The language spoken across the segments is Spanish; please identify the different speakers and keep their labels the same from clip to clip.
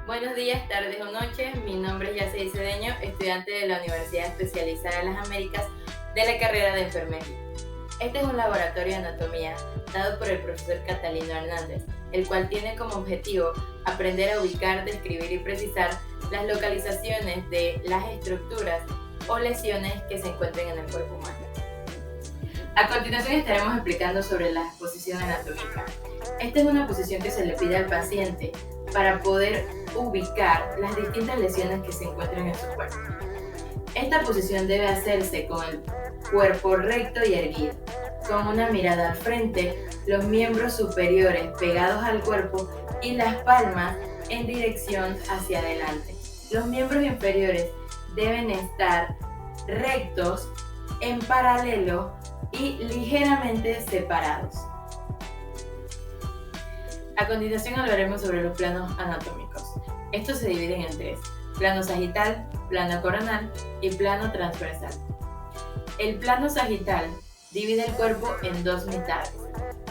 Speaker 1: Buenos días, tardes o noches. Mi nombre es Yacey Cedeño, estudiante de la Universidad Especializada de las Américas de la carrera de Enfermería. Este es un laboratorio de anatomía dado por el profesor Catalino Hernández, el cual tiene como objetivo aprender a ubicar, describir y precisar las localizaciones de las estructuras o lesiones que se encuentren en el cuerpo humano. A continuación estaremos explicando sobre la posición anatómica. Esta es una posición que se le pide al paciente para poder ubicar las distintas lesiones que se encuentran en su cuerpo. Esta posición debe hacerse con el cuerpo recto y erguido, con una mirada al frente, los miembros superiores pegados al cuerpo y las palmas en dirección hacia adelante. Los miembros inferiores deben estar rectos, en paralelo y ligeramente separados. A continuación hablaremos sobre los planos anatómicos. Estos se dividen en tres: plano sagital, plano coronal y plano transversal. El plano sagital divide el cuerpo en dos mitades.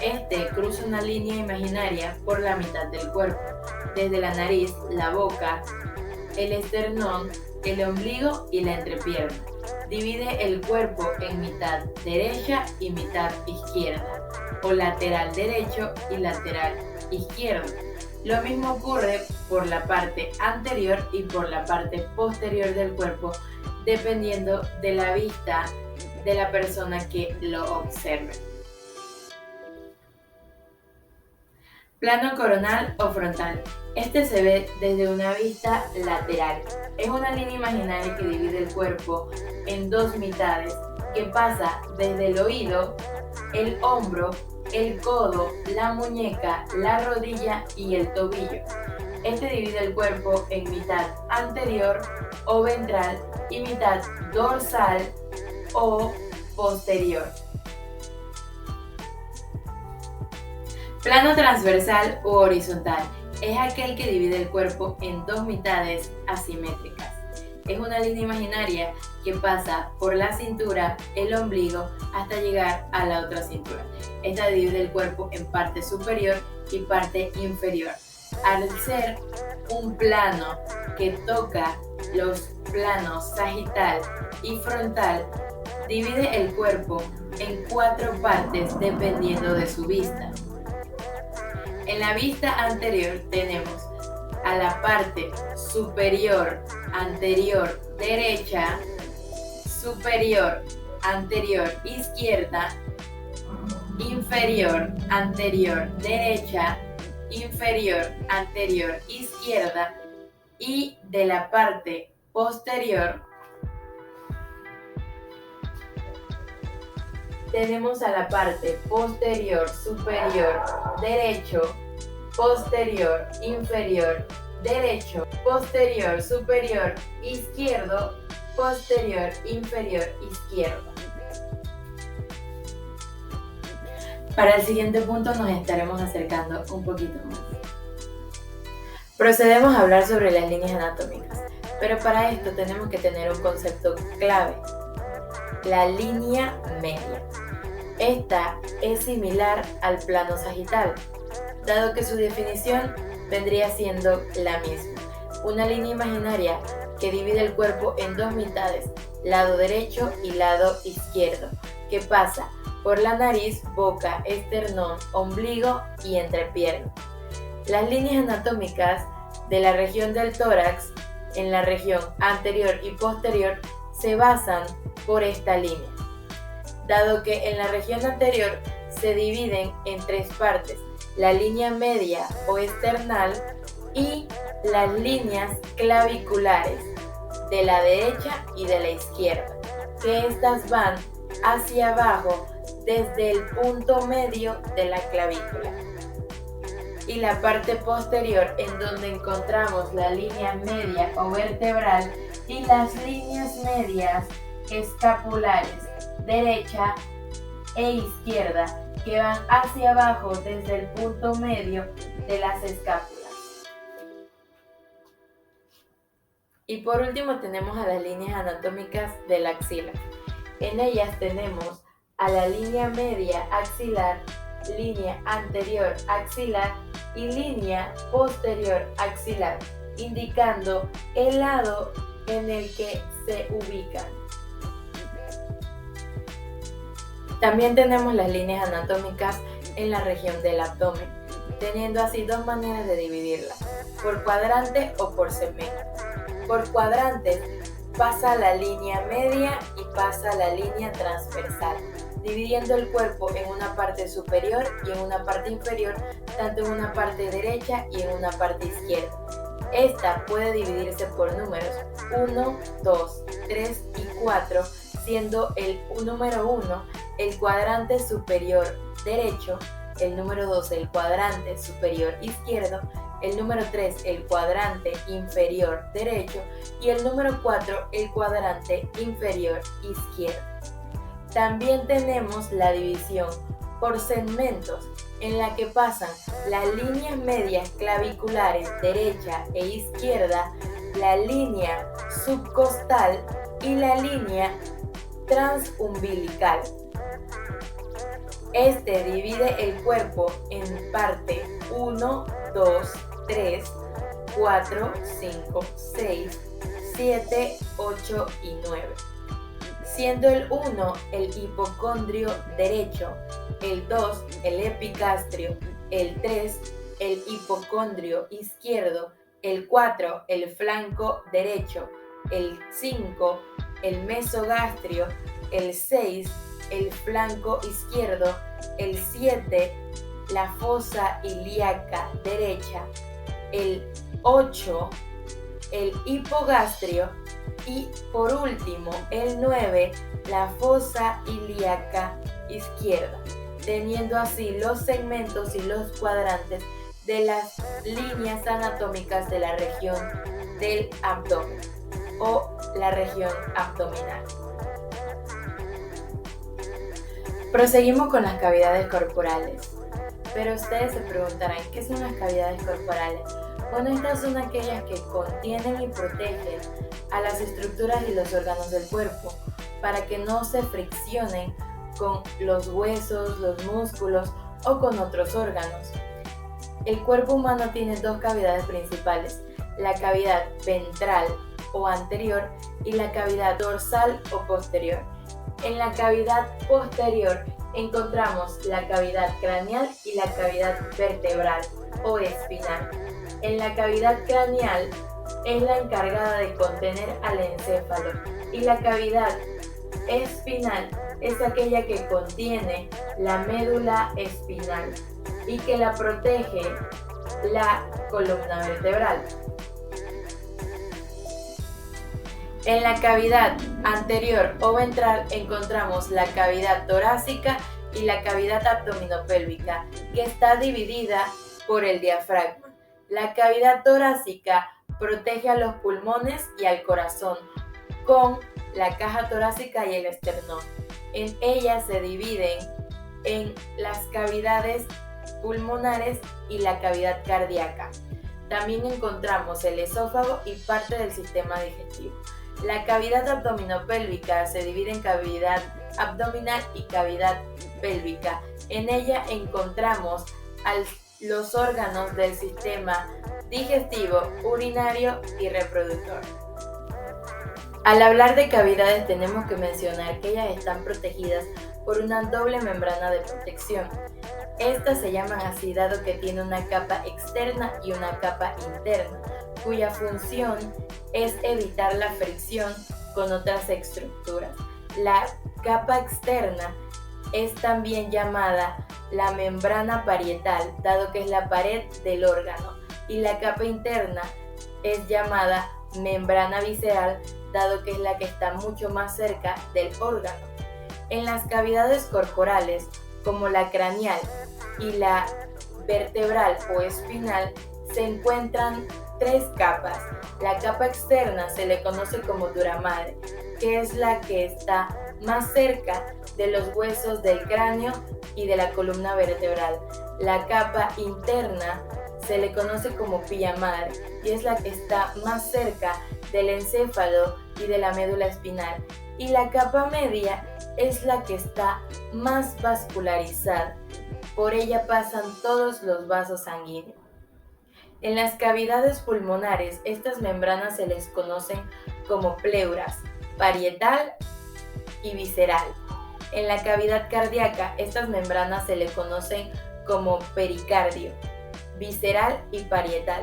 Speaker 1: Este cruza una línea imaginaria por la mitad del cuerpo, desde la nariz, la boca, el esternón, el ombligo y la entrepierna. Divide el cuerpo en mitad derecha y mitad izquierda, o lateral derecho y lateral izquierdo. Lo mismo ocurre por la parte anterior y por la parte posterior del cuerpo, dependiendo de la vista de la persona que lo observe. Plano coronal o frontal. Este se ve desde una vista lateral. Es una línea imaginaria que divide el cuerpo en dos mitades, que pasa desde el oído, el hombro, el codo, la muñeca, la rodilla y el tobillo. Este divide el cuerpo en mitad anterior o ventral y mitad dorsal o posterior. Plano transversal u horizontal es aquel que divide el cuerpo en dos mitades asimétricas. Es una línea imaginaria que pasa por la cintura, el ombligo, hasta llegar a la otra cintura. Esta divide el cuerpo en parte superior y parte inferior. Al ser un plano que toca los planos sagital y frontal, divide el cuerpo en cuatro partes dependiendo de su vista. En la vista anterior tenemos a la parte superior anterior derecha, superior anterior izquierda, inferior anterior derecha, inferior anterior izquierda, y de la parte posterior tenemos a la parte posterior superior derecho, posterior inferior derecho, posterior superior izquierdo, posterior inferior izquierdo. Para el siguiente punto nos estaremos acercando un poquito más. Procedemos a hablar sobre las líneas anatómicas, pero para esto tenemos que tener un concepto clave: la línea media. Esta es similar al plano sagital, dado que su definición vendría siendo la misma: una línea imaginaria que divide el cuerpo en dos mitades, lado derecho y lado izquierdo, que pasa por la nariz, boca, esternón, ombligo y entrepierna. Las líneas anatómicas de la región del tórax en la región anterior y posterior se basan por esta línea, dado que en la región anterior se dividen en tres partes: la línea media o esternal y las líneas claviculares de la derecha y de la izquierda, que estas van hacia abajo desde el punto medio de la clavícula, y la parte posterior, en donde encontramos la línea media o vertebral y las líneas medias escapulares derecha e izquierda, que van hacia abajo desde el punto medio de las escápulas. Y por último tenemos a las líneas anatómicas de la axila. En ellas tenemos a la línea media axilar, línea anterior axilar y línea posterior axilar. indicando el lado en el que se ubican. También tenemos las líneas anatómicas en la región del abdomen, teniendo así dos maneras de dividirlas, por cuadrante o por segmento. Por cuadrantes pasa la línea media y pasa la línea transversal, dividiendo el cuerpo en una parte superior y en una parte inferior, tanto en una parte derecha y en una parte izquierda. Esta puede dividirse por números 1, 2, 3 y 4, siendo el número 1 el cuadrante superior derecho, el número 2 el cuadrante superior izquierdo, el número 3 el cuadrante inferior derecho y el número 4 el cuadrante inferior izquierdo. También tenemos la división por segmentos, en la que pasan las líneas medias claviculares derecha e izquierda, la línea subcostal y la línea transumbilical. Este divide el cuerpo en parte 1, 2, 3, 4, 5, 6, 7, 8 y 9. Siendo el 1 el hipocondrio derecho, el 2 el epigastrio, el 3 el hipocondrio izquierdo, el 4 el flanco derecho, el 5 el mesogastrio, el 6 el flanco izquierdo, el 7 la fosa ilíaca derecha, el 8 el hipogastrio y por último el 9 la fosa ilíaca izquierda, teniendo así los segmentos y los cuadrantes de las líneas anatómicas de la región del abdomen o la región abdominal. Proseguimos con las cavidades corporales, pero ustedes se preguntarán, ¿qué son las cavidades corporales? Bueno, estas son aquellas que contienen y protegen a las estructuras y los órganos del cuerpo para que no se friccionen con los huesos, los músculos o con otros órganos. El cuerpo humano tiene dos cavidades principales, la cavidad ventral o anterior y la cavidad dorsal o posterior. En la cavidad posterior encontramos la cavidad craneal y la cavidad vertebral o espinal. En la cavidad craneal es la encargada de contener al encéfalo y la cavidad espinal es aquella que contiene la médula espinal y que la protege la columna vertebral. En la cavidad anterior o ventral encontramos la cavidad torácica y la cavidad abdominopélvica, que está dividida por el diafragma. La cavidad torácica protege a los pulmones y al corazón con la caja torácica y el esternón. En ella se dividen en las cavidades pulmonares y la cavidad cardíaca. También encontramos el esófago y parte del sistema digestivo. La cavidad abdominopélvica se divide en cavidad abdominal y cavidad pélvica. En ella encontramos los órganos del sistema digestivo, urinario y reproductor. Al hablar de cavidades tenemos que mencionar que ellas están protegidas por una doble membrana de protección. Estas se llaman así dado que tiene una capa externa y una capa interna, cuya función es evitar la fricción con otras estructuras. La capa externa es también llamada la membrana parietal, dado que es la pared del órgano, y la capa interna es llamada membrana visceral, dado que es la que está mucho más cerca del órgano. En las cavidades corporales, como la craneal y la vertebral o espinal, se encuentran tres capas. La capa externa se le conoce como dura madre, que es la que está más cerca de los huesos del cráneo y de la columna vertebral. La capa interna se le conoce como pilla madre y es la que está más cerca del encéfalo y de la médula espinal. Y la capa media es la que está más vascularizada. Por ella pasan todos los vasos sanguíneos. En las cavidades pulmonares, estas membranas se les conocen como pleuras, parietal y visceral. En la cavidad cardíaca, estas membranas se le conocen como pericardio, visceral y parietal.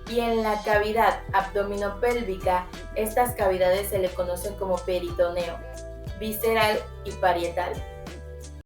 Speaker 1: Y en la cavidad abdominopélvica, estas cavidades se le conocen como peritoneo, visceral y parietal.